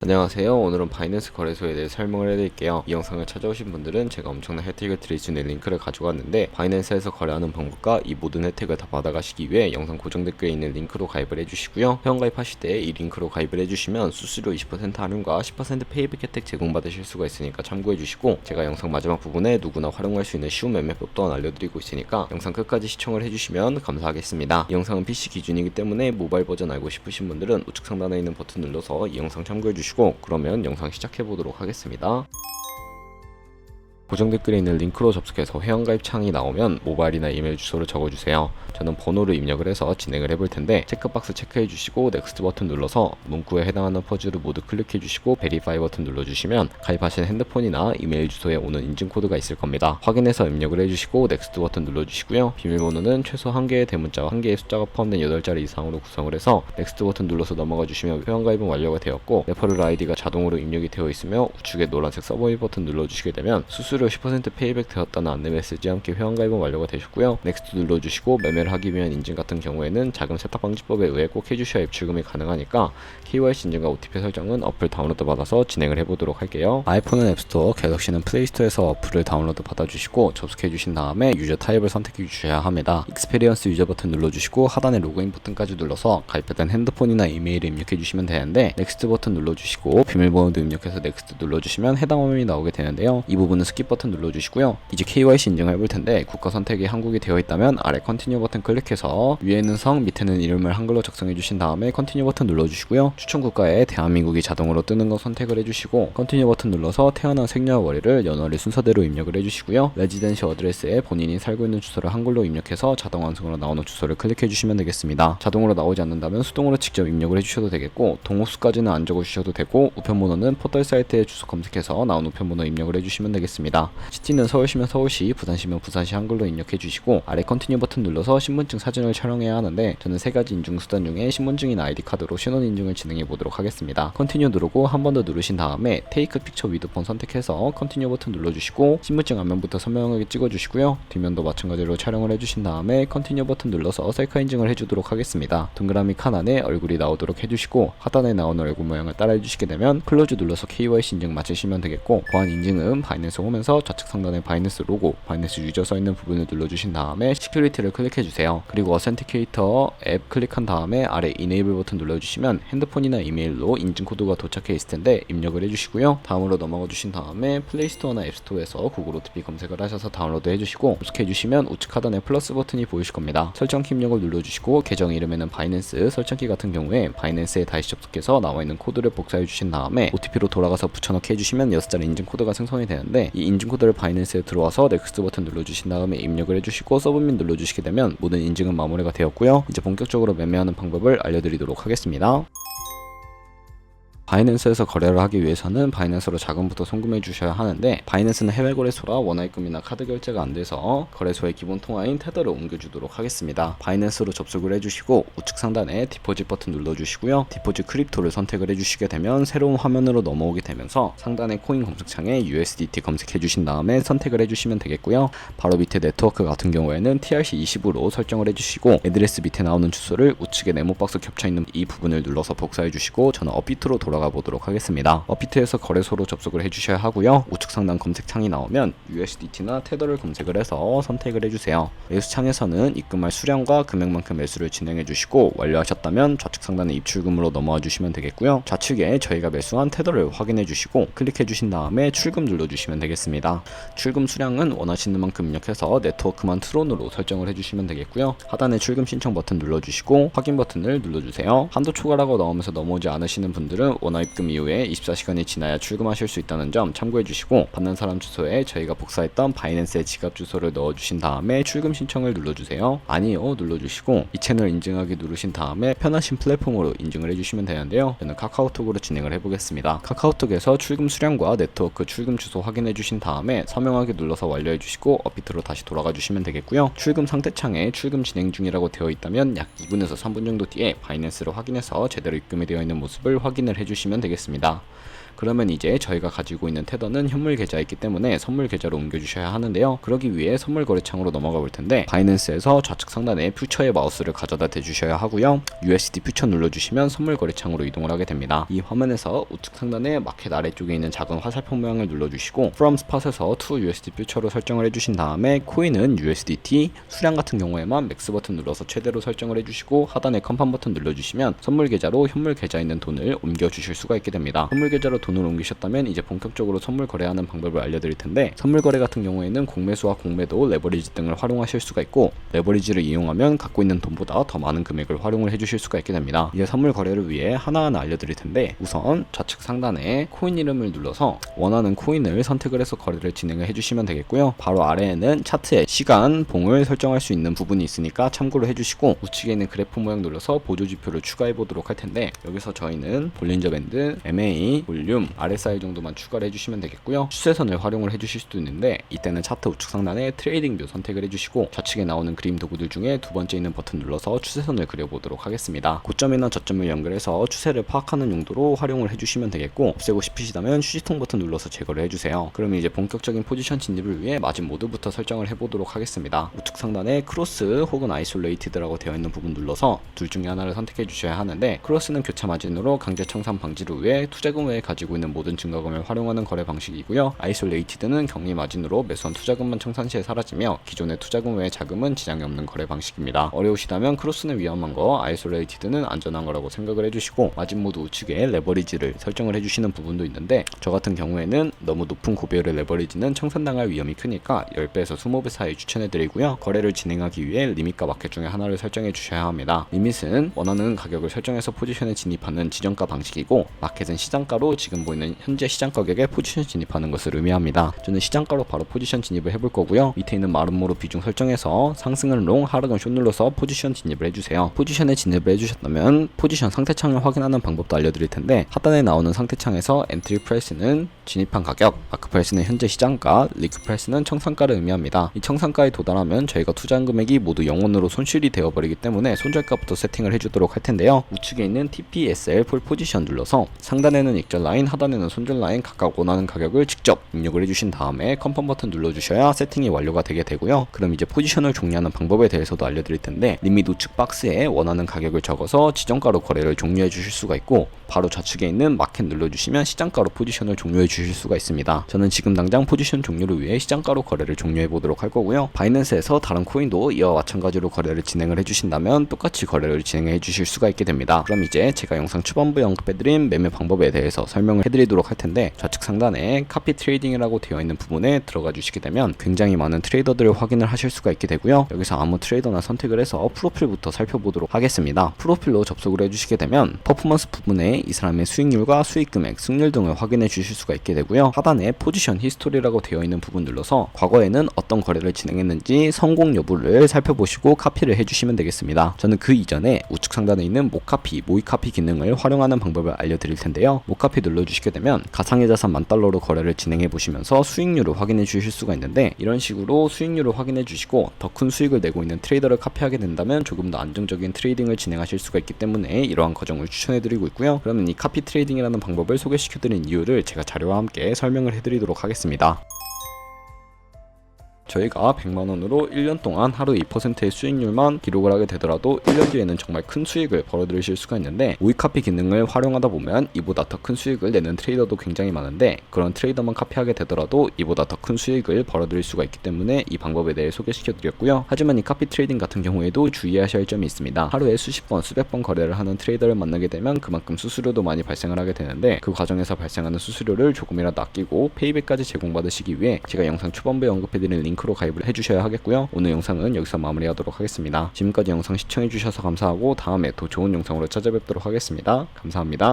안녕하세요. 오늘은 바이낸스 거래소에 대해 설명을 해드릴게요. 이 영상을 찾아오신 분들은 제가 엄청난 혜택을 드릴 수 있는 링크를 가지고 왔는데, 바이낸스에서 거래하는 방법과 이 모든 혜택을 다 받아가시기 위해 영상 고정 댓글에 있는 링크로 가입을 해주시고요. 회원가입하실 때 이 링크로 가입을 해주시면 수수료 20% 할인과 10% 페이백 혜택 제공받으실 수가 있으니까 참고해주시고, 제가 영상 마지막 부분에 누구나 활용할 수 있는 쉬운 매매법 또한 알려드리고 있으니까 영상 끝까지 시청을 해주시면 감사하겠습니다. 이 영상은 PC 기준이기 때문에 모바일 버전 알고 싶으신 분들은 우측 상단에 있는 버튼 눌러서 이 영상 참고해주시고, 그러면 영상 시작해 보도록 하겠습니다. 고정 댓글에 있는 링크로 접속해서 회원가입 창이 나오면 모바일이나 이메일 주소를 적어주세요. 저는 번호를 입력을 해서 진행을 해볼 텐데, 체크박스 체크해 주시고 넥스트 버튼 눌러서 문구에 해당하는 퍼즐을 모두 클릭해 주시고 베리파이 버튼 눌러주시면 가입하신 핸드폰이나 이메일 주소에 오는 인증코드가 있을 겁니다. 확인해서 입력을 해주시고 넥스트 버튼 눌러주시고요. 비밀번호는 최소 1개의 대문자와 1개의 숫자가 포함된 8자리 이상으로 구성을 해서 넥스트 버튼 눌러서 넘어가 주시면 회원가입은 완료가 되었고, 레퍼럴 아이디가 자동으로 입력이 되어 있으며 우측에 노란색 서브밋 버튼 눌러주시게 되면 수수료 10% 페이백 되었다는 안내 메시지와 함께 회원가입은 완료가 되셨고요. 넥스트 눌러주시고 매매를 하기 위한 인증 같은 경우에는 자금 세탁 방지법에 의해 꼭 해주셔야 입출금이 가능하니까 KYC 인증과 OTP 설정은 어플 다운로드 받아서 진행을 해보도록 할게요. 아이폰은 앱스토어, 갤럭시는 플레이스토어에서 어플을 다운로드 받아주시고 접속해 주신 다음에 유저 타입을 선택해 주셔야 합니다. 익스페리언스 유저 버튼 눌러주시고 하단에 로그인 버튼까지 눌러서 가입했던 핸드폰이나 이메일을 입력해 주시면 되는데, 넥스트 버튼 눌러주시고 비밀번호도 입력해서 넥스트 눌러주시면 해당 화면이 나오게 되는데요. 이 부분은 스킵 버튼 눌러주시고요. 이제 KYC 인증을 해볼 텐데, 국가 선택이 한국이 되어 있다면 아래 컨티뉴 버튼 클릭해서 위에는 성, 밑에는 이름을 한글로 작성해 주신 다음에 컨티뉴 버튼 눌러주시고요. 추천 국가에 대한민국이 자동으로 뜨는 거 선택을 해주시고 컨티뉴 버튼 눌러서 태어난 생년월 월일을 연월일 순서대로 입력을 해주시고요. 레지던시 어드레스에 본인이 살고 있는 주소를 한글로 입력해서 자동 완성으로 나오는 주소를 클릭해 주시면 되겠습니다. 자동으로 나오지 않는다면 수동으로 직접 입력을 해주셔도 되겠고, 동호수까지는 안 적어주셔도 되고, 우편번호는 포털 사이트에 주소 검색해서 나온 우편번호 입력을 해주시면 되겠습니다. 시티는 서울시면 서울시, 부산시면 부산시 한글로 입력해 주시고, 아래 컨티뉴 버튼 눌러서 신분증 사진을 촬영해야 하는데, 저는 3가지 인증 수단 중에 신분증이나 아이디카드로 신원 인증을 진행해 보도록 하겠습니다. 컨티뉴 누르고 한 번 더 누르신 다음에 테이크 픽처 위드 폰 선택해서 컨티뉴 버튼 눌러주시고 신분증 앞면부터 선명하게 찍어주시고요. 뒷면도 마찬가지로 촬영을 해주신 다음에 컨티뉴 버튼 눌러서 셀카 인증을 해주도록 하겠습니다. 동그라미 칸 안에 얼굴이 나오도록 해주시고, 하단에 나오는 얼굴 모양을 따라 해주시게 되면 클로즈 눌러서 KYC 인증 마치시면 되겠고, 보안 인증은 바이낸스 홈에서 좌측 상단에 바이낸스 로고, 바이낸스 유저 써있는 부분을 눌러주신 다음에 시큐리티를 클릭해주세요. 그리고 어센티케이터 앱 클릭한 다음에 아래 이네이블 버튼 눌러주시면 핸드폰이나 이메일로 인증 코드가 도착해 있을 텐데 입력을 해주시고요. 다음으로 넘어가 주신 다음에 플레이스토어나 앱스토어에서 구글 OTP 검색을 하셔서 다운로드 해주시고, 접속해 주시면 우측 하단에 플러스 버튼이 보이실 겁니다. 설정키 입력을 눌러주시고 계정 이름에는 바이낸스, 설정키 같은 경우에 바이낸스에 다시 접속해서 나와 있는 코드를 복사해 주신 다음에 OTP로 돌아가서 붙여넣기 해주시면 6자리 인증 코드가 생성이 되는데, 이 인증 코드를 바이낸스에 들어와서 넥스트 버튼 눌러주신 다음에 입력을 해주시고 서브밋 눌러주시게 되면 모든 인증은 마무리가 되었고요. 이제 본격적으로 매매하는 방법을 알려드리도록 하겠습니다. 바이낸스에서 거래를 하기 위해서는 바이낸스로 자금부터 송금해 주셔야 하는데, 바이낸스는 해외 거래소라 원화입금이나 카드 결제가 안 돼서 거래소의 기본 통화인 테더를 옮겨주도록 하겠습니다. 바이낸스로 접속을 해주시고 우측 상단에 디포짓 버튼 눌러주시고요. 디포짓 크립토를 선택을 해주시게 되면 새로운 화면으로 넘어오게 되면서 상단의 코인 검색창에 USDT 검색해 주신 다음에 선택을 해주시면 되겠고요. 바로 밑에 네트워크 같은 경우에는 TRC20으로 설정을 해주시고, 애드레스 밑에 나오는 주소를 우측에 네모박스 겹쳐있는 이 부분을 눌러서 복사해 주시고, 저는 업비트로 돌아가 보도록 하겠습니다. 업비트에서 거래소로 접속을 해주셔야 하고요. 우측 상단 검색창이 나오면 USDT나 테더를 검색을 해서 선택을 해주세요. 매수창에서는 입금할 수량과 금액만큼 매수를 진행해 주시고, 완료하셨다면 좌측 상단의 입출금으로 넘어와 주시면 되겠고요. 좌측에 저희가 매수한 테더를 확인해 주시고 클릭해 주신 다음에 출금 눌러 주시면 되겠습니다. 출금 수량은 원하시는 만큼 입력해서 네트워크만 트론으로 설정을 해주시면 되겠고요. 하단에 출금 신청 버튼 눌러주시고 확인 버튼을 눌러주세요. 한도 초과라고 나오면서 넘어오지 않으시는 분들은 원화입금 이후에 24시간이 지나야 출금하실 수 있다는 점 참고해 주시고, 받는 사람 주소에 저희가 복사했던 바이낸스의 지갑 주소를 넣어주신 다음에 출금 신청을 눌러주세요. 아니요 눌러주시고 이 채널 인증하기 누르신 다음에 편하신 플랫폼으로 인증을 해주시면 되는데요. 저는 카카오톡으로 진행을 해보겠습니다. 카카오톡에서 출금 수량과 네트워크 출금 주소 확인해 주신 다음에 서명하기 눌러서 완료해 주시고 업비트로 다시 돌아가 주시면 되겠고요. 출금 상태창에 출금 진행 중이라고 되어 있다면 약 2분에서 3분 정도 뒤에 바이낸스를 확인해서 제대로 입금이 되어 있는 모습을 확인을 해주시면 되겠습니다. 그러면 이제 저희가 가지고 있는 테더는 현물 계좌이기 때문에 선물 계좌로 옮겨주셔야 하는데요. 그러기 위해 선물 거래창으로 넘어가 볼 텐데, 바이낸스에서 좌측 상단에 퓨처의 마우스를 가져다 대주셔야 하고요. USD 퓨처 눌러주시면 선물 거래창으로 이동을 하게 됩니다. 이 화면에서 우측 상단에 마켓 아래쪽에 있는 작은 화살표 모양을 눌러주시고 From Spot에서 To USD 퓨처로 설정을 해주신 다음에 코인은 USDT, 수량 같은 경우에만 맥스 버튼 눌러서 최대로 설정을 해주시고 하단에 컨펌 버튼 눌러주시면 선물 계좌로 현물 계좌에 있는 돈을 옮겨주실 수가 있게 됩니다. 선물 계좌로 돈을 옮기셨다면 이제 본격적으로 선물 거래하는 방법을 알려드릴 텐데, 선물 거래 같은 경우에는 공매수와 공매도, 레버리지 등을 활용하실 수가 있고, 레버리지를 이용하면 갖고 있는 돈보다 더 많은 금액을 활용을 해주실 수가 있게 됩니다. 이제 선물 거래를 위해 하나하나 알려드릴 텐데, 우선 좌측 상단에 코인 이름을 눌러서 원하는 코인을 선택을 해서 거래를 진행을 해주시면 되겠고요. 바로 아래에는 차트에 시간, 봉을 설정할 수 있는 부분이 있으니까 참고를 해주시고, 우측에 있는 그래프 모양 눌러서 보조지표를 추가해 보도록 할 텐데, 여기서 저희는 볼린저 밴드, MA, 볼륨, RSI 정도만 추가를 해주시면 되겠고요. 추세선을 활용을 해주실 수도 있는데, 이때는 차트 우측 상단에 트레이딩 뷰 선택을 해주시고 좌측에 나오는 그림 도구들 중에 두 번째 있는 버튼 눌러서 추세선을 그려보도록 하겠습니다. 고점이나 저점을 연결해서 추세를 파악하는 용도로 활용을 해주시면 되겠고, 없애고 싶으시다면 휴지통 버튼 눌러서 제거를 해주세요. 그러면 이제 본격적인 포지션 진입을 위해 마진 모드부터 설정을 해보도록 하겠습니다. 우측 상단에 크로스 혹은 아이솔레이티드라고 되어 있는 부분 눌러서 둘 중에 하나를 선택해 주셔야 하는데, 크로스는 교차 마진으로 강제 청산 방지를 위해 투자금 외에 가지고 있는 모든 증가금을 활용하는 거래 방식이고요. 아이솔레이티드는 격리 마진으로 매수한 투자금만 청산 시에 사라지며 기존의 투자금 외의 자금은 지장이 없는 거래 방식입니다. 어려우시다면 크로스는 위험한 거, 아이솔레이티드는 안전한 거라고 생각을 해주시고, 마진 모드 우측에 레버리지를 설정을 해주시는 부분도 있는데, 저 같은 경우에는 너무 높은 고비율의 레버리지는 청산당할 위험이 크니까 10배에서 20배 사이 추천해드리고요. 거래를 진행하기 위해 리밋과 마켓 중에 하나를 설정해 주셔야 합니다. 리밋은 원하는 가격을 설정해서 포지션에 진입하는 지정가 방식이고, 마켓은 시장가로 지금 보이는 현재 시장 가격에 포지션 진입하는 것을 의미합니다. 저는 시장가로 바로 포지션 진입을 해볼 거고요. 밑에 있는 마름모로 비중 설정해서 상승은 롱, 하락은 숏 눌러서 포지션 진입을 해주세요. 포지션에 진입을 해주셨다면 포지션 상태창을 확인하는 방법도 알려드릴 텐데, 하단에 나오는 상태창에서 엔트리 프라이스는 진입한 가격, 마크 프라이스는 현재 시장가, 리크 프라이스는 청산가를 의미합니다. 이 청산가에 도달하면 저희가 투자한 금액이 모두 0원으로 손실이 되어버리기 때문에 손절가부터 세팅을 해주도록 할 텐데요. 우측에 있는 TPSL 폴 포지션 눌러서 상단에는 익절 라인, 하단에는 손절 라인 각각 원하는 가격을 직접 입력을 해주신 다음에 컨펌 버튼 눌러주셔야 세팅이 완료가 되게 되고요. 그럼 이제 포지션을 종료하는 방법에 대해서도 알려드릴 텐데, 리밋 우측 박스에 원하는 가격을 적어서 지정가로 거래를 종료해 주실 수가 있고, 바로 좌측에 있는 마켓 눌러주시면 시장가로 포지션을 종료해 주실 수가 있습니다. 저는 지금 당장 포지션 종료를 위해 시장가로 거래를 종료해 보도록 할 거고요. 바이낸스에서 다른 코인도 이와 마찬가지로 거래를 진행을 해주신다면 똑같이 거래를 진행해 주실 수가 있게 됩니다. 그럼 이제 제가 영상 초반부에 언급해드린 매매 방법에 대해서 설명을 해드리도록 할 텐데, 좌측 상단에 카피 트레이딩이라고 되어 있는 부분에 들어가 주시게 되면 굉장히 많은 트레이더들을 확인을 하실 수가 있게 되고요. 여기서 아무 트레이더나 선택을 해서 프로필부터 살펴보도록 하겠습니다. 프로필로 접속을 해주시게 되면 퍼포먼스 부분에 이 사람의 수익률과 수익 금액, 승률 등을 확인해 주실 수가 있게 되고요. 하단에 포지션 히스토리라고 되어 있는 부분 눌러서 과거에는 어떤 거래를 진행했는지 성공 여부를 살펴보시고 카피를 해주시면 되겠습니다. 저는 그 이전에 우측 상단에 있는 모카피, 모이카피 기능을 활용하는 방법을 알려드릴 텐데요. 모카피 눌러주시게 되면 가상의 자산 $10,000로 거래를 진행해 보시면서 수익률을 확인해 주실 수가 있는데, 이런 식으로 수익률을 확인해 주시고 더 큰 수익을 내고 있는 트레이더를 카피하게 된다면 조금 더 안정적인 트레이딩을 진행하실 수가 있기 때문에 이러한 과정을 추천해 드리고 있고요. 그러면 이 카피 트레이딩이라는 방법을 소개시켜 드린 이유를 제가 자료와 함께 설명을 해 드리도록 하겠습니다. 저희가 100만원으로 1년 동안 하루 2%의 수익률만 기록을 하게 되더라도 1년 뒤에는 정말 큰 수익을 벌어들이실 수가 있는데, 모이카피 기능을 활용하다 보면 이보다 더 큰 수익을 내는 트레이더도 굉장히 많은데, 그런 트레이더만 카피하게 되더라도 이보다 더 큰 수익을 벌어들일 수가 있기 때문에 이 방법에 대해 소개시켜 드렸고요. 하지만 이 카피 트레이딩 같은 경우에도 주의하셔야 할 점이 있습니다. 하루에 수십 번, 수백 번 거래를 하는 트레이더를 만나게 되면 그만큼 수수료도 많이 발생을 하게 되는데, 그 과정에서 발생하는 수수료를 조금이라도 아끼고 페이백까지 제공받으시기 위해 제가 영상 초반부에 언급해드린 링크로 가입을 해주셔야 하겠고요. 오늘 영상은 여기서 마무리하도록 하겠습니다. 지금까지 영상 시청해주셔서 감사하고 다음에 더 좋은 영상으로 찾아뵙도록 하겠습니다. 감사합니다.